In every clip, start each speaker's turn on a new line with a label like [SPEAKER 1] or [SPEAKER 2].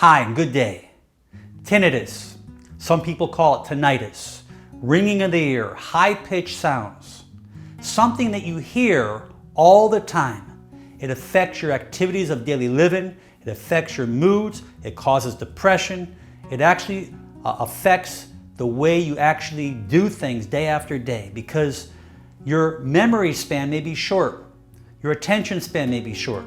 [SPEAKER 1] Hi, and good day. Tinnitus. Some people call it tinnitus. Ringing in the ear, high-pitched sounds. Something that you hear all the time. It affects your activities of daily living. It affects your moods. It causes depression. It actually affects the way you actually do things day after day because your memory span may be short. Your attention span may be short.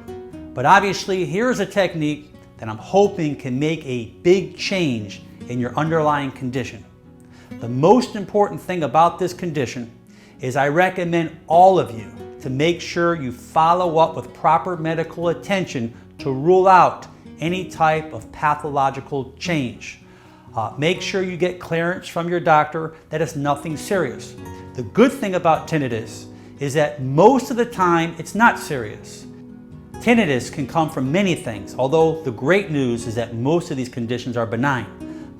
[SPEAKER 1] But obviously, here's a technique that I'm hoping can make a big change in your underlying condition. The most important thing about this condition is I recommend all of you to make sure you follow up with proper medical attention to rule out any type of pathological change. Make sure you get clearance from your doctor that it's nothing serious. The good thing about tinnitus is that most of the time it's not serious. Tinnitus can come from many things, although the great news is that most of these conditions are benign.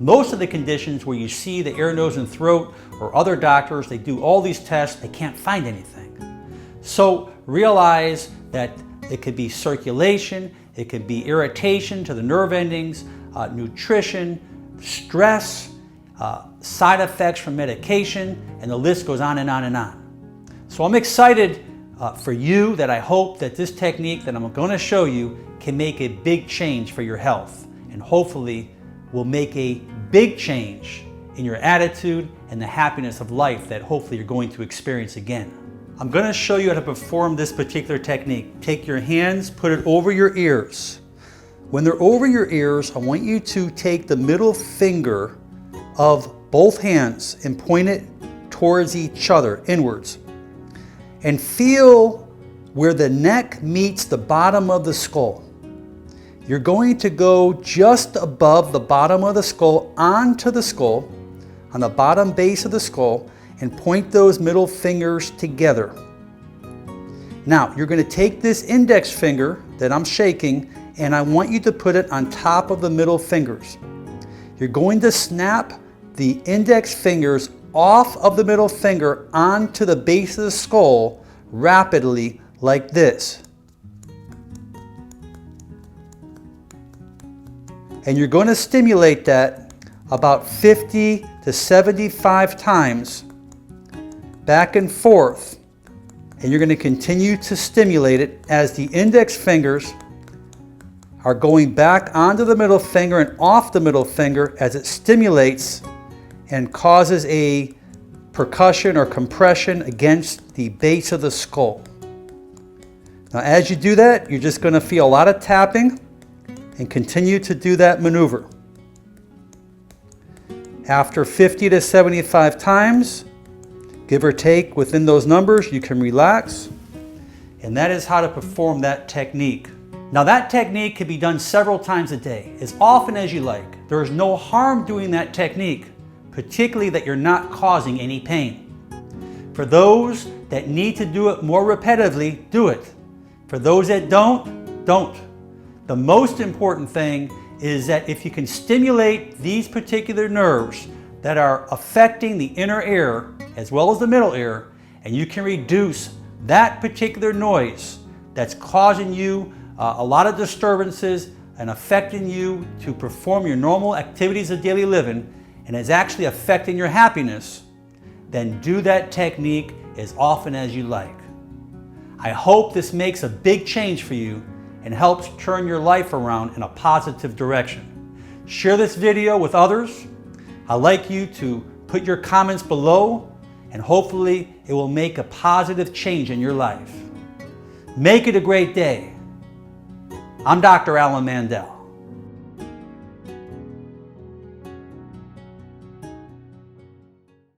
[SPEAKER 1] Most of the conditions where you see the ear, nose, and throat or other doctors, they do all these tests, they can't find anything. So realize that it could be circulation, it could be irritation to the nerve endings, nutrition, stress, side effects from medication, and the list goes on and on and on. So I'm excited for you that I hope that this technique that I'm going to show you can make a big change for your health and hopefully will make a big change in your attitude and the happiness of life that hopefully you're going to experience again. I'm going to show you how to perform this particular technique. Take your hands, put it over your ears. When they're over your ears, I want you to take the middle finger of both hands and point it towards each other, inwards. And feel where the neck meets the bottom of the skull. You're going to go just above the bottom of the skull onto the skull, on the bottom base of the skull, and point those middle fingers together. Now, you're going to take this index finger that I'm shaking, and I want you to put it on top of the middle fingers. You're going to snap the index fingers off of the middle finger onto the base of the skull rapidly like this. And you're going to stimulate that about 50 to 75 times back and forth. And you're going to continue to stimulate it as the index fingers are going back onto the middle finger and off the middle finger as it stimulates and causes a percussion or compression against the base of the skull. Now, as you do that, you're just going to feel a lot of tapping and continue to do that maneuver. After 50 to 75 times, give or take within those numbers, you can relax. And that is how to perform that technique. Now, that technique can be done several times a day, as often as you like. There is no harm doing that technique, particularly that you're not causing any pain. For those that need to do it more repetitively, do it. For those that don't. The most important thing is that if you can stimulate these particular nerves that are affecting the inner ear as well as the middle ear, and you can reduce that particular noise that's causing you a lot of disturbances and affecting you to perform your normal activities of daily living, and is actually affecting your happiness, then do that technique as often as you like. I hope this makes a big change for you and helps turn your life around in a positive direction. Share this video with others. I'd like you to put your comments below, and hopefully it will make a positive change in your life. Make it a great day. I'm Dr. Mandell.